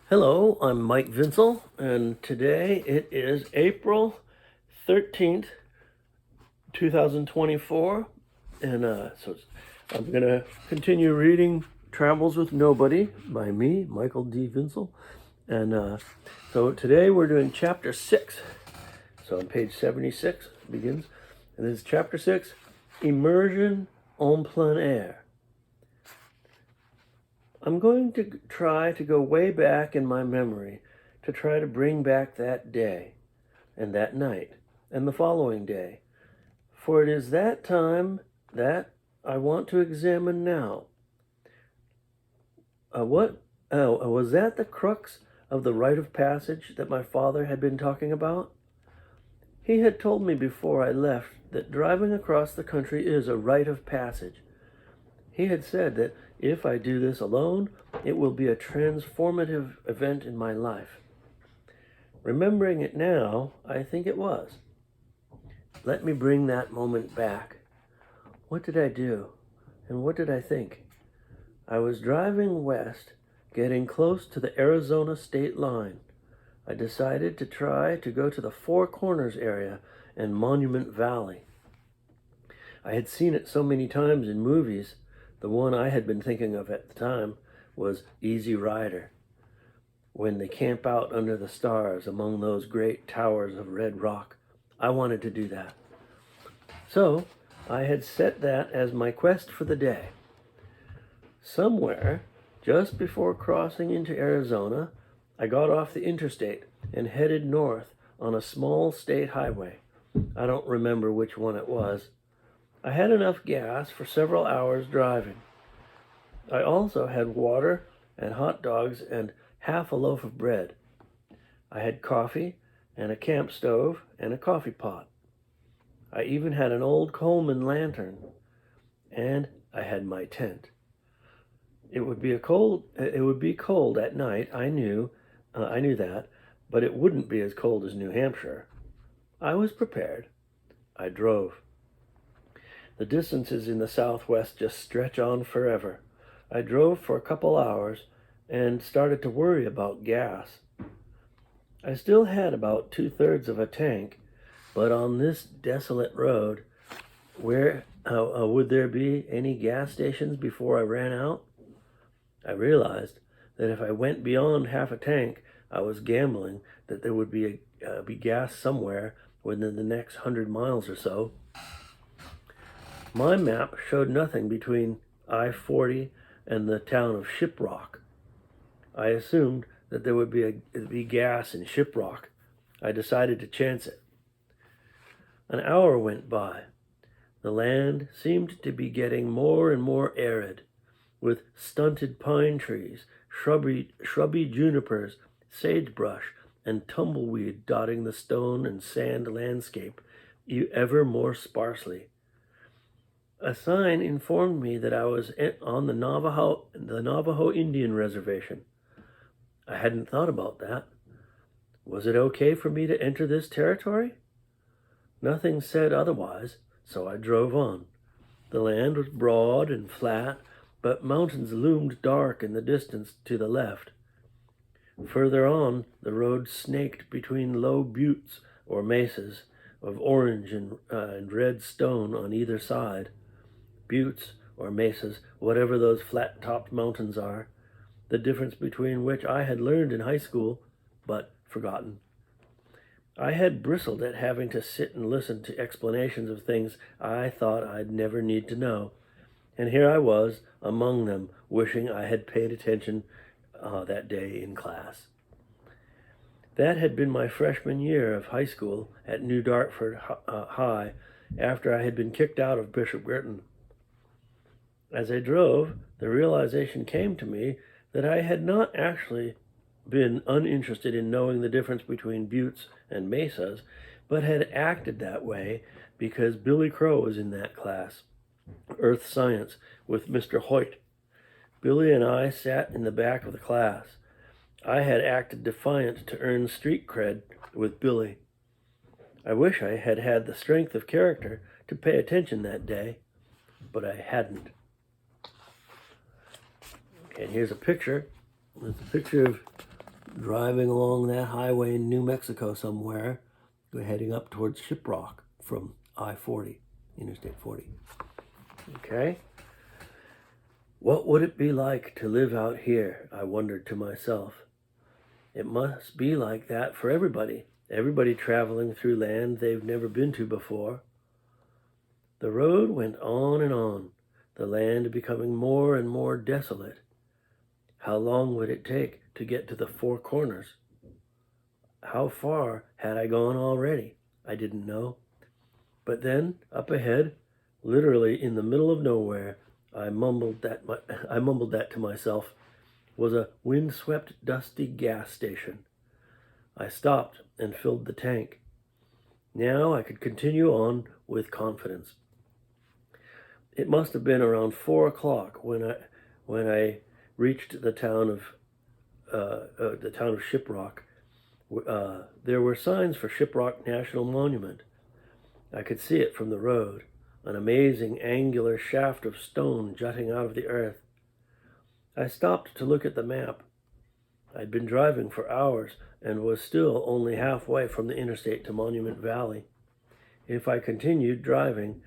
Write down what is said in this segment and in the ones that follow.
Hello, I'm Mike Vinsel, and today it is April 13th, 2024. I'm going to continue reading Travels with Nobody by me, Michael D. Vinsel. So today we're doing chapter 6. So on page 76 it begins, and this is chapter 6, Immersion en plein air. I'm going to try to go way back in my memory to try to bring back that day and that night and the following day, for it is that time that I want to examine now. Was that the crux of the rite of passage that my father had been talking about? He had told me before I left that driving across the country is a rite of passage. He had said that if I do this alone, it will be a transformative event in my life. Remembering it now, I think it was. Let me bring that moment back. What did I do? And what did I think? I was driving west, getting close to the Arizona state line. I decided to try to go to the Four Corners area and Monument Valley. I had seen it so many times in movies. The one I had been thinking of at the time was Easy Rider, when they camp out under the stars among those great towers of red rock. I wanted to do that. So I had set that as my quest for the day. Somewhere, just before crossing into Arizona, I got off the interstate and headed north on a small state highway. I don't remember which one it was. I had enough gas for several hours driving. I also had water and hot dogs and half a loaf of bread. I had coffee and a camp stove and a coffee pot. I even had an old Coleman lantern, and I had my tent. It would be cold at night, I knew that, but it wouldn't be as cold as New Hampshire. I was prepared. I drove. The distances in the Southwest just stretch on forever. I drove for a couple hours and started to worry about gas. I still had about 2/3 of a tank, but on this desolate road, where would there be any gas stations before I ran out? I realized that if I went beyond half a tank, I was gambling that there would be gas somewhere within the next 100 miles or so. My map showed nothing between I-40 and the town of Shiprock. I assumed that there would be gas in Shiprock. I decided to chance it. An hour went by. The land seemed to be getting more and more arid, with stunted pine trees, shrubby junipers, sagebrush, and tumbleweed dotting the stone and sand landscape ever more sparsely. A sign informed me that I was on the Navajo Indian Reservation. I hadn't thought about that. Was it okay for me to enter this territory? Nothing said otherwise, so I drove on. The land was broad and flat, but mountains loomed dark in the distance to the left. Further on, the road snaked between low buttes or mesas of orange and red stone on either side. Buttes or mesas, whatever those flat-topped mountains are, the difference between which I had learned in high school, but forgotten. I had bristled at having to sit and listen to explanations of things I thought I'd never need to know, and here I was among them, wishing I had paid attention that day in class. That had been my freshman year of high school at New Dartford High, after I had been kicked out of Bishop Girton. As I drove, the realization came to me that I had not actually been uninterested in knowing the difference between buttes and mesas, but had acted that way because Billy Crow was in that class, Earth Science, with Mr. Hoyt. Billy and I sat in the back of the class. I had acted defiant to earn street cred with Billy. I wish I had had the strength of character to pay attention that day, but I hadn't. And here's a picture. It's a picture of driving along that highway in New Mexico somewhere, heading up towards Shiprock from I-40, Interstate 40. Okay? What would it be like to live out here? I wondered to myself. It must be like that for everybody. Everybody traveling through land they've never been to before. The road went on and on, the land becoming more and more desolate. How long would it take to get to the Four Corners? How far had I gone already? I didn't know. But then, up ahead, literally in the middle of nowhere, I mumbled that to myself, was a windswept, dusty gas station. I stopped and filled the tank. Now I could continue on with confidence. It must have been around 4 o'clock when I reached the town of Shiprock. There were signs for Shiprock National Monument. I could see it from the road, an amazing angular shaft of stone jutting out of the earth. I stopped to look at the map. I'd been driving for hours and was still only halfway from the interstate to Monument Valley. If I continued driving,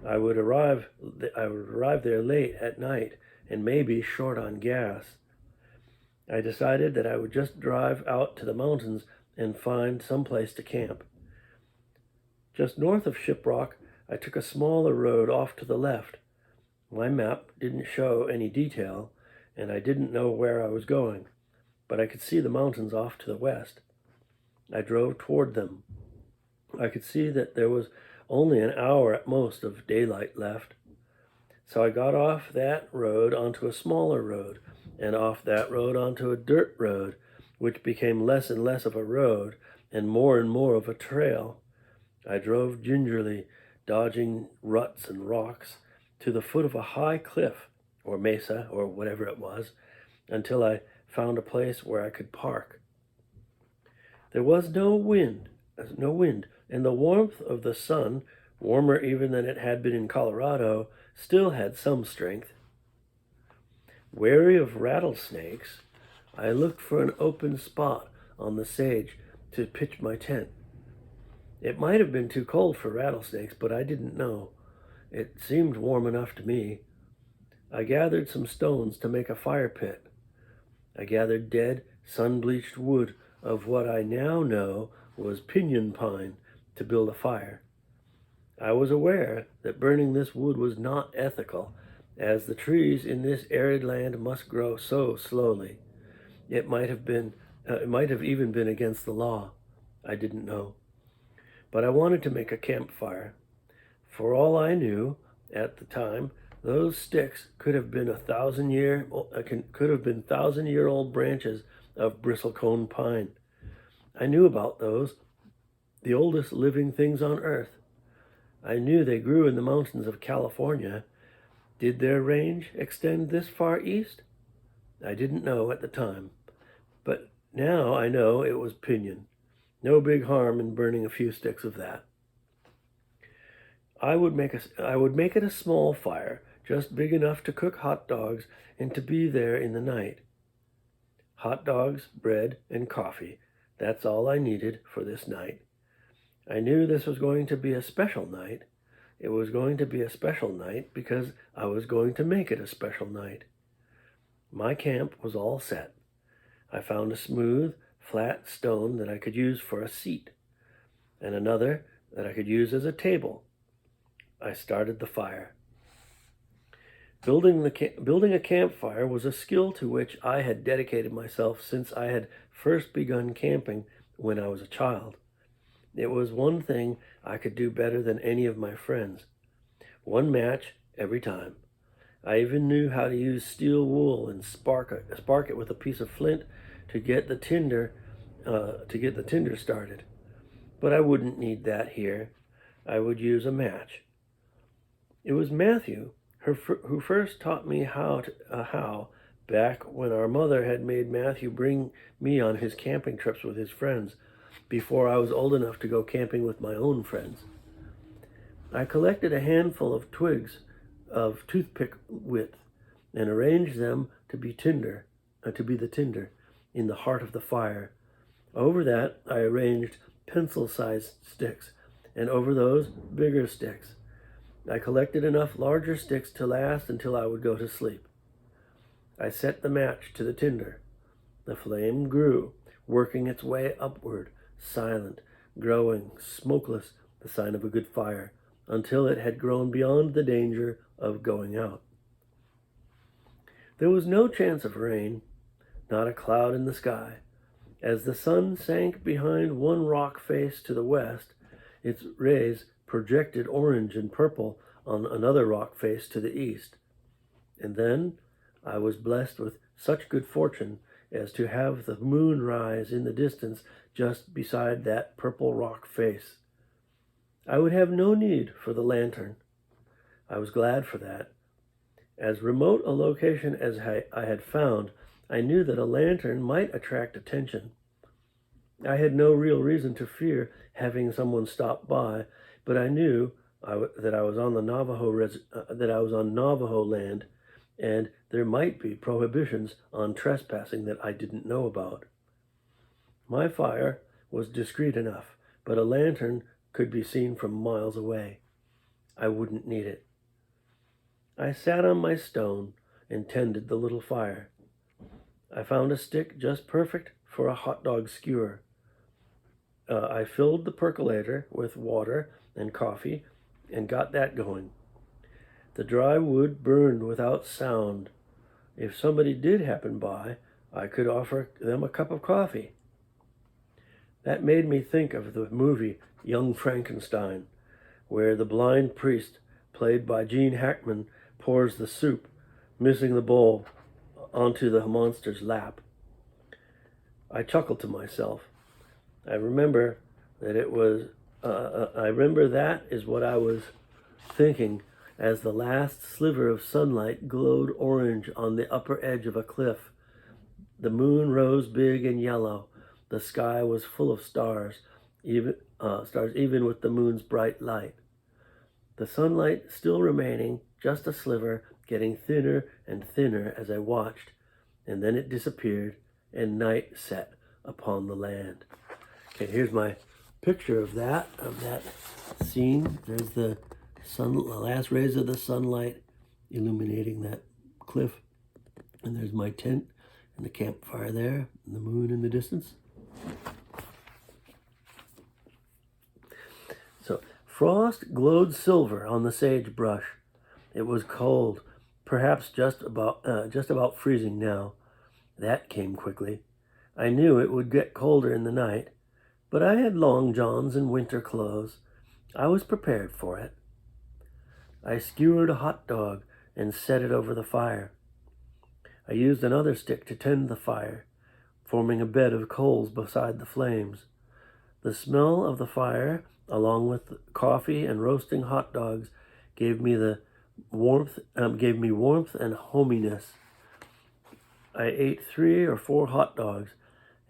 I would arrive there late at night and maybe short on gas. I decided that I would just drive out to the mountains and find some place to camp. Just north of Shiprock, I took a smaller road off to the left. My map didn't show any detail, and I didn't know where I was going, but I could see the mountains off to the west. I drove toward them. I could see that there was only an hour at most of daylight left. So I got off that road onto a smaller road, and off that road onto a dirt road, which became less and less of a road and more of a trail. I drove gingerly, dodging ruts and rocks, to the foot of a high cliff, or mesa, or whatever it was, until I found a place where I could park. There was no wind, and the warmth of the sun, warmer even than it had been in Colorado, still had some strength. Wary of rattlesnakes, I looked for an open spot on the sage to pitch my tent. It might have been too cold for rattlesnakes, but I didn't know. It seemed warm enough to me. I gathered some stones to make a fire pit. I gathered dead, sun-bleached wood of what I now know was pinyon pine to build a fire. I was aware that burning this wood was not ethical, as the trees in this arid land must grow so slowly. It might have even been against the law. I didn't know. But I wanted to make a campfire. For all I knew at the time, those sticks could have been 1,000-year-old branches of bristlecone pine. I knew about those, the oldest living things on earth. I knew they grew in the mountains of California. Did their range extend this far east? I didn't know at the time, but now I know it was pinyon. No big harm in burning a few sticks of that. I would make it a small fire, just big enough to cook hot dogs and to be there in the night. Hot dogs, bread, and coffee. That's all I needed for this night. I knew this was going to be a special night. It was going to be a special night because I was going to make it a special night. My camp was all set. I found a smooth, flat stone that I could use for a seat, and another that I could use as a table. I started the fire. Building a campfire was a skill to which I had dedicated myself since I had first begun camping when I was a child. It was one thing I could do better than any of my friends. One match every time. I even knew how to use steel wool and spark it with a piece of flint to get the tinder started. But I wouldn't need that here. I would use a match. It was Matthew who first taught me how, back when our mother had made Matthew bring me on his camping trips with his friends, before I was old enough to go camping with my own friends. I collected a handful of twigs of toothpick width and arranged them to be the tinder. in the heart of the fire. Over that, I arranged pencil-sized sticks, and over those, bigger sticks. I collected enough larger sticks to last until I would go to sleep. I set the match to the tinder. The flame grew, working its way upward, silent, growing, smokeless, the sign of a good fire, until it had grown beyond the danger of going out. There was no chance of rain, not a cloud in the sky. As the sun sank behind one rock face to the west, its rays projected orange and purple on another rock face to the east. And then I was blessed with such good fortune as to have the moon rise in the distance just beside that purple rock face. I would have no need for the lantern. I was glad for that. As remote a location as I had found, I knew that a lantern might attract attention. I had no real reason to fear having someone stop by, but I knew that I was on Navajo land, and there might be prohibitions on trespassing that I didn't know about. My fire was discreet enough, but a lantern could be seen from miles away. I wouldn't need it. I sat on my stone and tended the little fire. I found a stick just perfect for a hot dog skewer. I filled the percolator with water and coffee and got that going. The dry wood burned without sound. If somebody did happen by, I could offer them a cup of coffee. That made me think of the movie Young Frankenstein, where the blind priest, played by Gene Hackman, pours the soup, missing the bowl, onto the monster's lap. I chuckled to myself. I remember that is what I was thinking as the last sliver of sunlight glowed orange on the upper edge of a cliff. The moon rose big and yellow. The sky was full of stars, even with the moon's bright light. The sunlight still remaining, just a sliver, getting thinner and thinner as I watched, and then it disappeared, and night set upon the land. Okay, here's my picture of that scene. There's the last rays of the sunlight illuminating that cliff, and there's my tent and the campfire there, and the moon in the distance. So frost glowed silver on the sagebrush. It was cold, perhaps just about freezing now. That came quickly. I knew it would get colder in the night, but I had long johns and winter clothes. I was prepared for it. I skewered a hot dog and set it over the fire. I used another stick to tend the fire, forming a bed of coals beside the flames. The smell of the fire, along with coffee and roasting hot dogs, gave me warmth and hominess. I ate 3 or 4 hot dogs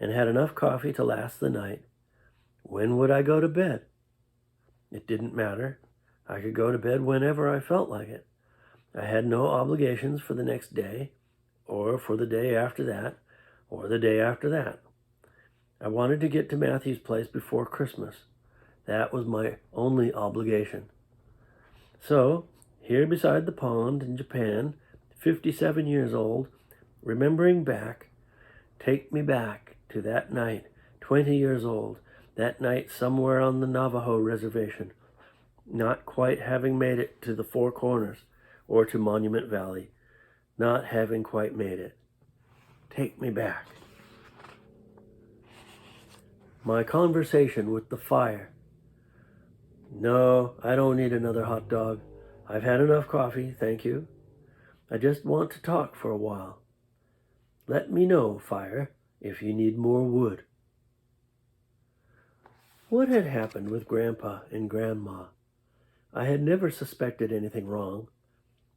and had enough coffee to last the night. When would I go to bed? It didn't matter. I could go to bed whenever I felt like it. I had no obligations for the next day, or for the day after that, or the day after that. I wanted to get to Matthew's place before Christmas. That was my only obligation. So, here beside the pond in Japan, 57 years old, remembering back, take me back to that night, 20 years old, that night somewhere on the Navajo reservation, not quite having made it to the Four Corners or to Monument Valley, not having quite made it. Take me back. My conversation with the fire. No, I don't need another hot dog. I've had enough coffee, thank you. I just want to talk for a while. Let me know, fire, if you need more wood. What had happened with Grandpa and Grandma? I had never suspected anything wrong.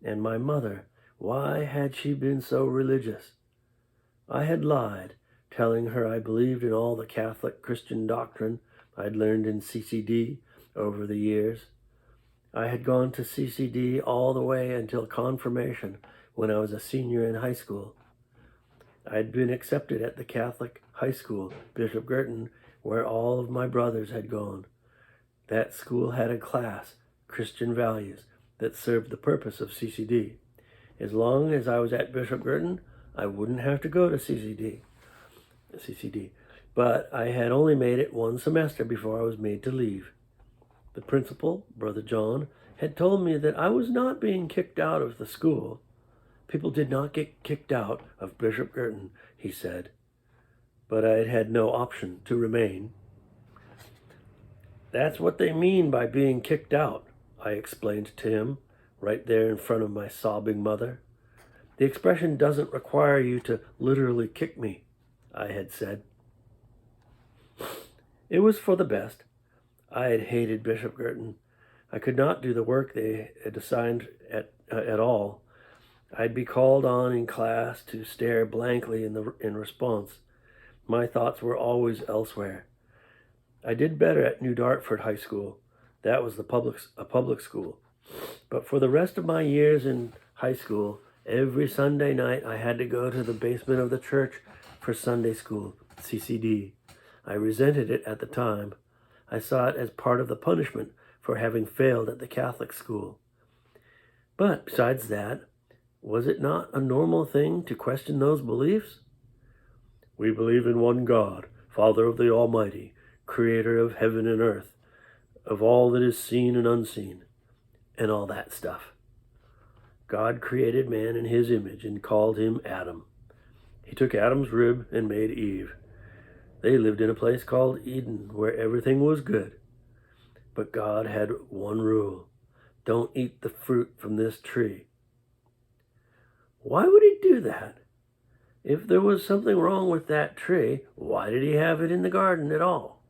And my mother, why had she been so religious? I had lied, telling her I believed in all the Catholic Christian doctrine I'd learned in CCD over the years. I had gone to CCD all the way until confirmation when I was a senior in high school. I'd been accepted at the Catholic high school, Bishop Girton, where all of my brothers had gone. That school had a class, Christian Values, that served the purpose of CCD. As long as I was at Bishop Girton, I wouldn't have to go to CCD. But I had only made it one semester before I was made to leave. The principal, Brother John, had told me that I was not being kicked out of the school. People did not get kicked out of Bishop Girton, he said, but I had had no option to remain. That's what they mean by being kicked out, I explained to him, right there in front of my sobbing mother. The expression doesn't require you to literally kick me, I had said. It was for the best. I had hated Bishop Girton. I could not do the work they had assigned at all. I'd be called on in class to stare blankly in response. My thoughts were always elsewhere. I did better at New Dartford High School. That was a public school. But for the rest of my years in high school, every Sunday night I had to go to the basement of the church for Sunday school, CCD. I resented it at the time. I saw it as part of the punishment for having failed at the Catholic school. But besides that, was it not a normal thing to question those beliefs? We believe in one God, Father of the Almighty, creator of heaven and earth, of all that is seen and unseen, and all that stuff. God created man in his image and called him Adam. He took Adam's rib and made Eve. They lived in a place called Eden, where everything was good. But God had one rule: don't eat the fruit from this tree. Why would he do that? If there was something wrong with that tree, why did he have it in the garden at all?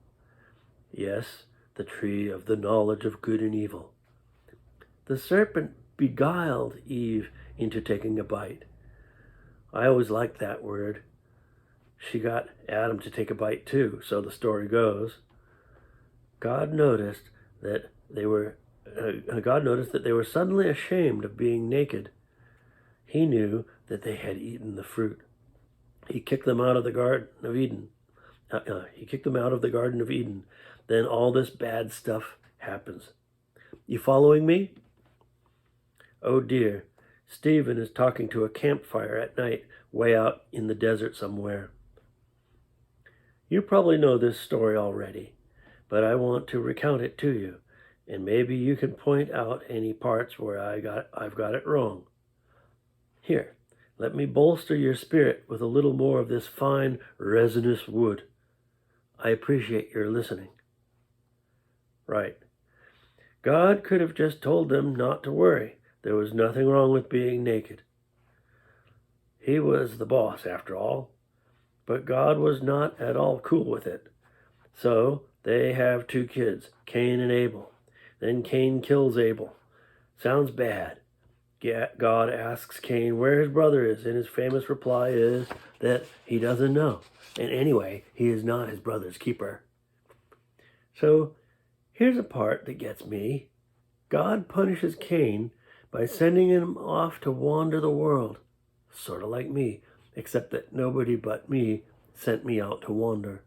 Yes, the tree of the knowledge of good and evil. The serpent beguiled Eve into taking a bite. I always liked that word. She got Adam to take a bite too, so the story goes. God noticed that they were suddenly ashamed of being naked. He knew that they had eaten the fruit. He kicked them out of the Garden of Eden. Then all this bad stuff happens. You following me? Oh dear, Stephen is talking to a campfire at night, way out in the desert somewhere. You probably know this story already, but I want to recount it to you, and maybe you can point out any parts where I've got it wrong. Here, let me bolster your spirit with a little more of this fine resinous wood. I appreciate your listening. Right. God could have just told them not to worry. There was nothing wrong with being naked. He was the boss, after all. But God was not at all cool with it. So they have 2 kids, Cain and Abel. Then Cain kills Abel. Sounds bad. God asks Cain where his brother is, and his famous reply is that he doesn't know. And anyway, he is not his brother's keeper. So here's a part that gets me. God punishes Cain by sending him off to wander the world, sort of like me, except that nobody but me sent me out to wander.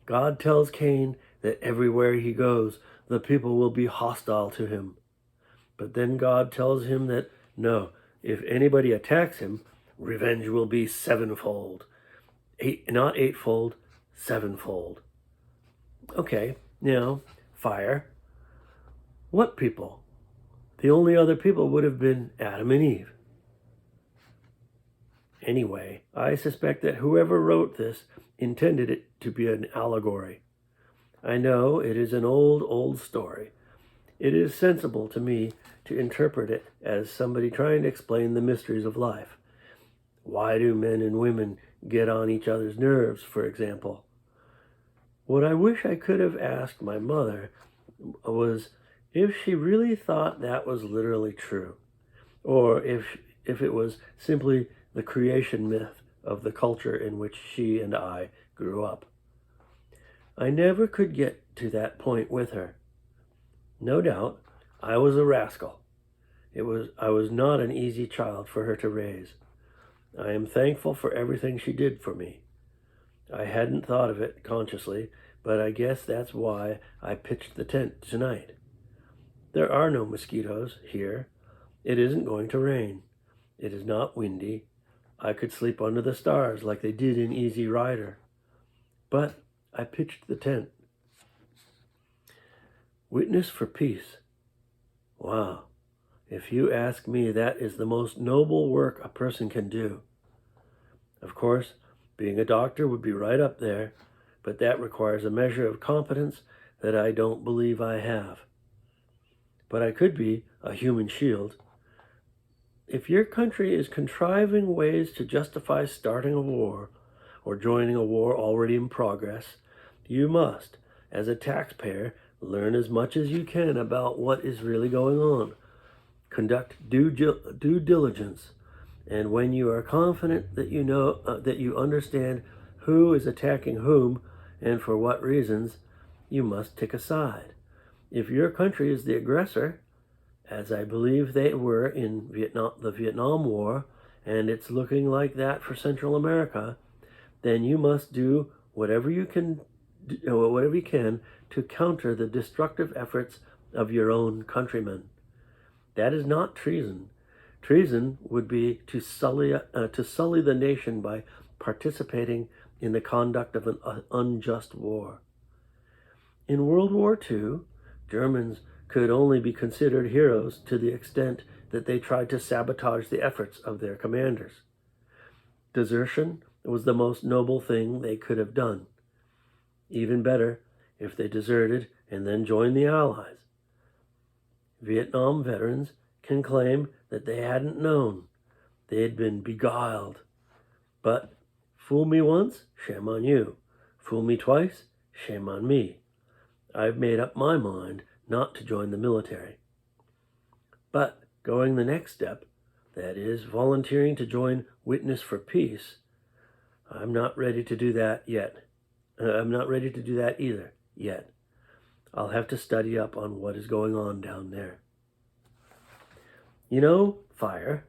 God tells Cain that everywhere he goes, the people will be hostile to him. But then God tells him that, no, if anybody attacks him, revenge will be 7-fold. Not 8-fold, 7-fold. Okay, now, fire. What people? The only other people would have been Adam and Eve. Anyway, I suspect that whoever wrote this intended it to be an allegory. I know it is an old story. It is sensible to me to interpret it as somebody trying to explain the mysteries of life. Why do men and women get on each other's nerves, for example? What I wish I could have asked my mother was if she really thought that was literally true, or if it was simply the creation myth of the culture in which she and I grew up. I never could get to that point with her. No doubt, I was a rascal. I was not an easy child for her to raise. I am thankful for everything she did for me. I hadn't thought of it consciously, but I guess that's why I pitched the tent tonight. There are no mosquitoes here. It isn't going to rain. It is not windy. I could sleep under the stars like they did in Easy Rider. But I pitched the tent. Witness for peace. Wow. If you ask me, that is the most noble work a person can do. Of course, being a doctor would be right up there, but that requires a measure of competence that I don't believe I have. But I could be a human shield. If your country is contriving ways to justify starting a war or joining a war already in progress, you must, as a taxpayer, learn as much as you can about what is really going on. Conduct due diligence, and when you are confident that you know that you understand who is attacking whom and for what reasons, you must take a side. If your country is the aggressor, as I believe they were in the Vietnam War, and it's looking like that for Central America, then you must do whatever you can to counter the destructive efforts of your own countrymen. That is not treason. Treason would be to sully the nation by participating in the conduct of an unjust war. In World War II, Germans could only be considered heroes to the extent that they tried to sabotage the efforts of their commanders. Desertion was the most noble thing they could have done. Even better if they deserted and then joined the Allies. Vietnam veterans can claim that they hadn't known. They had been beguiled. But fool me once, shame on you. Fool me twice, shame on me. I've made up my mind not to join the military. But going the next step, that is, volunteering to join Witness for Peace, I'm not ready to do that yet. I'm not ready to do that either, yet. I'll have to study up on what is going on down there. You know, Fire,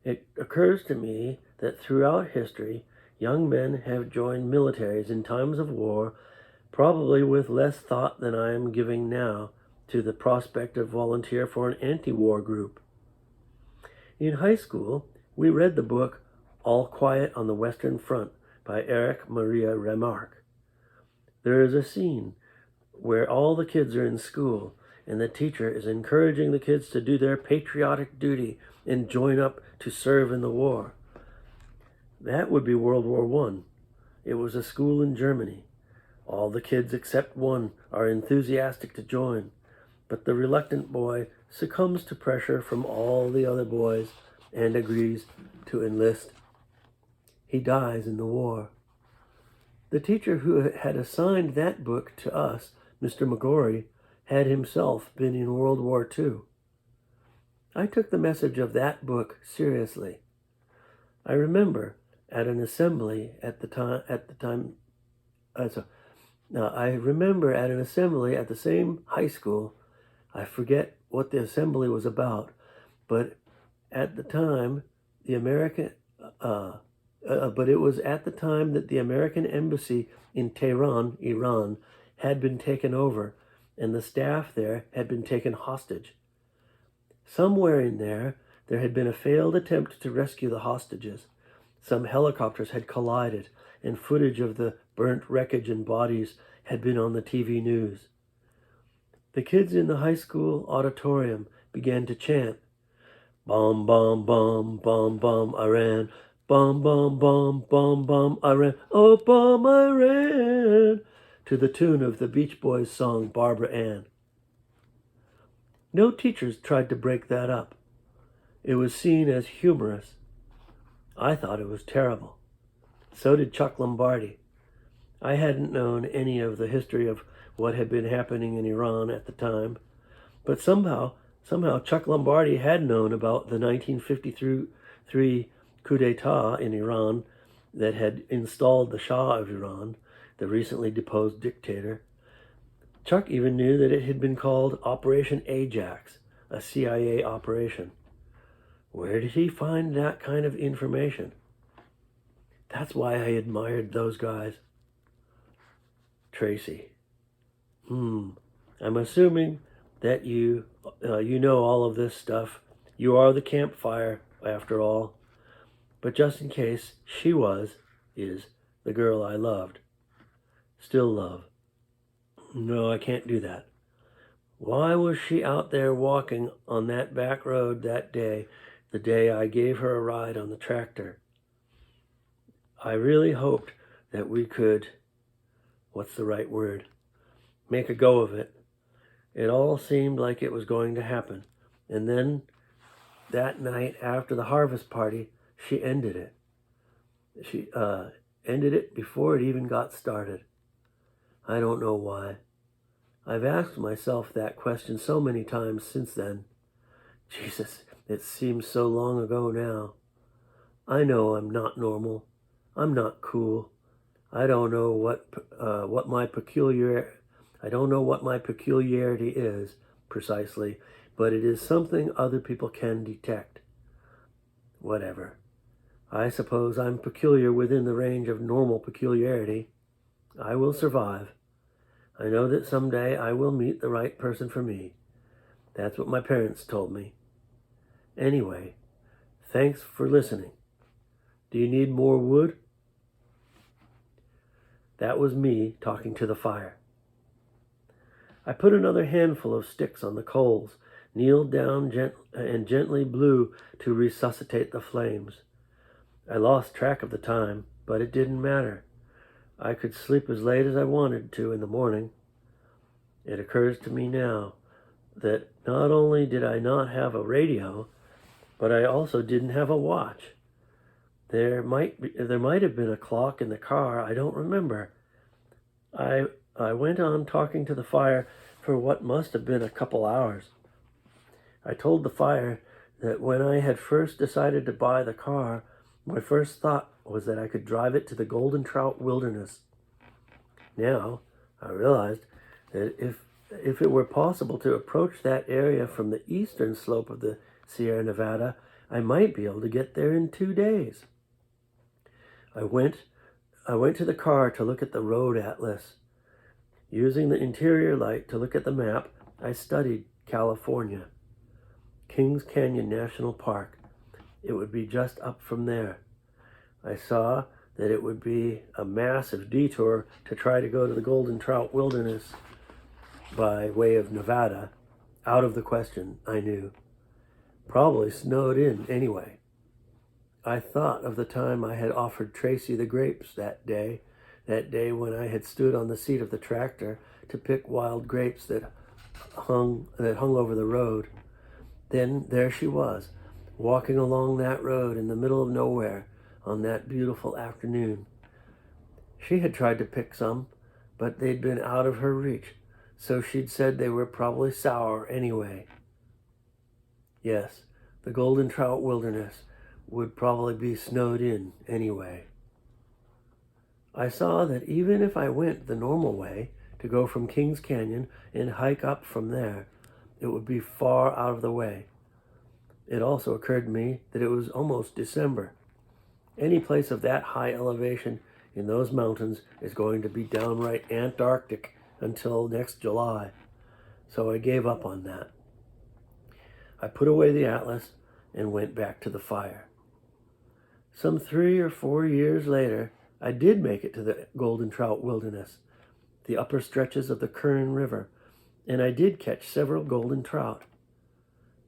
it occurs to me that throughout history, young men have joined militaries in times of war, probably with less thought than I am giving now to the prospect of volunteer for an anti-war group. In high school, we read the book All Quiet on the Western Front by Erich Maria Remarque. There is a scene where all the kids are in school and the teacher is encouraging the kids to do their patriotic duty and join up to serve in the war. That would be World War I. It was a school in Germany. All the kids except one are enthusiastic to join, but the reluctant boy succumbs to pressure from all the other boys and agrees to enlist. He dies in the war. The teacher who had assigned that book to us, Mr. McGorry, had himself been in World War II. I took the message of that book seriously. I remember at an assembly at the same high school. I forget what the assembly was about, but at the time, but it was at the time that the American embassy in Tehran, Iran, had been taken over, and the staff there had been taken hostage. Somewhere in there had been a failed attempt to rescue the hostages. Some helicopters had collided, and footage of the burnt wreckage and bodies had been on the TV news. The kids in the high school auditorium began to chant, "Bomb, bomb, bomb, bomb, bomb, Iran. Bomb, bomb, bomb, bomb, bomb, Iran. Oh, bomb, Iran," to the tune of the Beach Boys' song, Barbara Ann. No teachers tried to break that up. It was seen as humorous. I thought it was terrible. So did Chuck Lombardi. I hadn't known any of the history of what had been happening in Iran at the time, but somehow Chuck Lombardi had known about the 1953 coup d'etat in Iran that had installed the Shah of Iran, the recently deposed dictator. Chuck even knew that it had been called Operation Ajax, a CIA operation. Where did he find that kind of information? That's why I admired those guys. Tracy. I'm assuming that you know all of this stuff. You are the campfire, after all. But just in case, is the girl I loved. Still love. No, I can't do that. Why was she out there walking on that back road that day, the day I gave her a ride on the tractor? I really hoped that we could, what's the right word, make a go of it. It all seemed like it was going to happen. And then that night after the harvest party, she ended it. She ended it before it even got started. I don't know why. I've asked myself that question so many times since then. Jesus, it seems so long ago now. I know I'm not normal. I'm not cool. I don't know what my peculiarity is precisely, but it is something other people can detect. Whatever. I suppose I'm peculiar within the range of normal peculiarity. I will survive. I know that someday I will meet the right person for me. That's what my parents told me. Anyway, thanks for listening. Do you need more wood? That was me talking to the fire. I put another handful of sticks on the coals, kneeled down and gently blew to resuscitate the flames. I lost track of the time, but it didn't matter. I could sleep as late as I wanted to in the morning. It occurs to me now that not only did I not have a radio, but I also didn't have a watch. There might have been a clock in the car, I don't remember. I went on talking to the fire for what must have been a couple hours. I told the fire that when I had first decided to buy the car, my first thought was that I could drive it to the Golden Trout Wilderness. Now, I realized that if it were possible to approach that area from the eastern slope of the Sierra Nevada, I might be able to get there in 2 days. I went to the car to look at the road atlas. Using the interior light to look at the map, I studied California. Kings Canyon National Park. It would be just up from there. I saw that it would be a massive detour to try to go to the Golden Trout Wilderness by way of Nevada. Out of the question, I knew. Probably snowed in anyway. I thought of the time I had offered Tracy the grapes that day when I had stood on the seat of the tractor to pick wild grapes that hung over the road. Then there she was, walking along that road in the middle of nowhere on that beautiful afternoon. She had tried to pick some, but they'd been out of her reach, so she'd said they were probably sour anyway. Yes, the Golden Trout Wilderness would probably be snowed in anyway. I saw that even if I went the normal way to go from Kings Canyon and hike up from there, it would be far out of the way. It also occurred to me that it was almost December. Any place of that high elevation in those mountains is going to be downright Antarctic until next July, so I gave up on that. I put away the atlas and went back to the fire. Some 3 or 4 years later, I did make it to the Golden Trout Wilderness, the upper stretches of the Kern River, and I did catch several golden trout.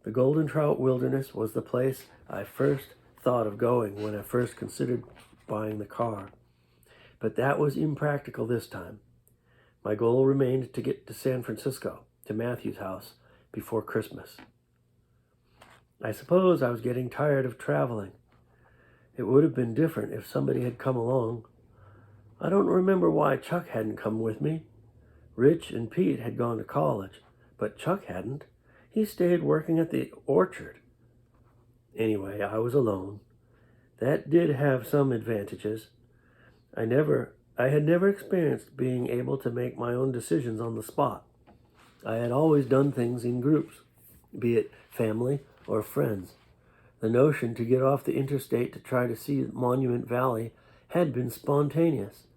The Golden Trout Wilderness was the place I first thought of going when I first considered buying the car. But that was impractical this time. My goal remained to get to San Francisco, to Matthew's house, before Christmas. I suppose I was getting tired of traveling. It would have been different if somebody had come along. I don't remember why Chuck hadn't come with me. Rich and Pete had gone to college, but Chuck hadn't. He stayed working at the orchard. Anyway, I was alone. That did have some advantages. I had never experienced being able to make my own decisions on the spot. I had always done things in groups, be it family or friends. The notion to get off the interstate to try to see Monument Valley had been spontaneous.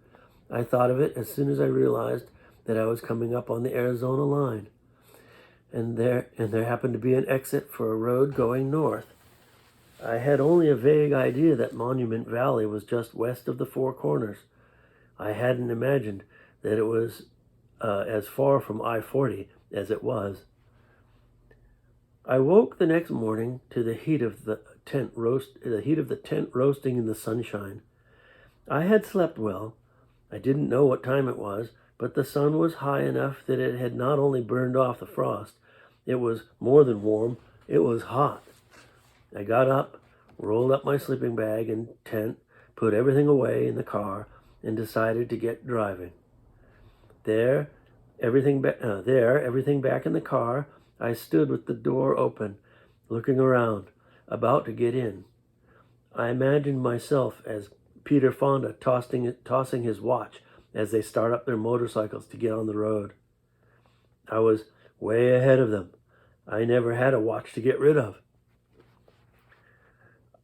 I thought of it as soon as I realized that I was coming up on the Arizona line, and there happened to be an exit for a road going north. I had only a vague idea that Monument Valley was just west of the Four Corners. I hadn't imagined that it was as far from I-40 as it was. I woke the next morning to the heat of the tent roasting in the sunshine. I had slept well. I didn't know what time it was, but the sun was high enough that it had not only burned off the frost, it was more than warm, it was hot. I got up, rolled up my sleeping bag and tent, put everything away in the car, and decided to get driving. Everything back in the car, I stood with the door open, looking around, about to get in. I imagined myself as Peter Fonda tossing his watch as they start up their motorcycles to get on the road. I was way ahead of them. I never had a watch to get rid of.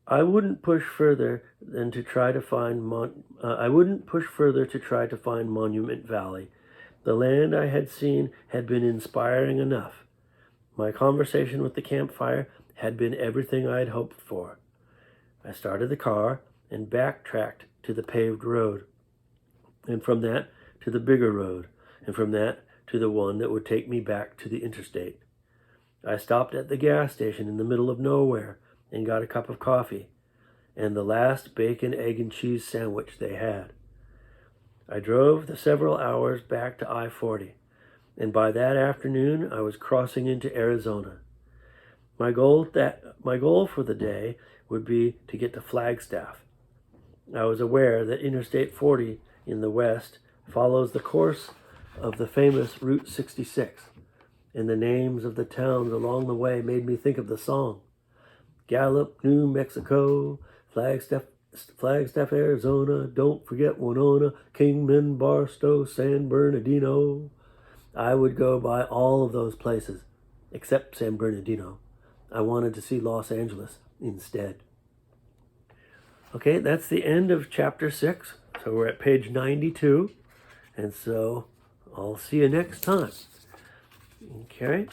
I wouldn't push further to try to find Monument Valley. The land I had seen had been inspiring enough. My conversation with the campfire had been everything I had hoped for. I started the car and backtracked to the paved road, and from that to the bigger road, and from that to the one that would take me back to the interstate. I stopped at the gas station in the middle of nowhere and got a cup of coffee and the last bacon, egg, and cheese sandwich they had. I drove the several hours back to I-40, and by that afternoon I was crossing into Arizona. My goal for the day would be to get to Flagstaff. I was aware that Interstate 40 in the west follows the course of the famous Route 66, and the names of the towns along the way made me think of the song. Gallup, New Mexico, Flagstaff, Arizona, don't forget Winona, Kingman, Barstow, San Bernardino. I would go by all of those places, except San Bernardino. I wanted to see Los Angeles instead. Okay, that's the end of chapter 6. So we're at page 92. And so I'll see you next time. Okay.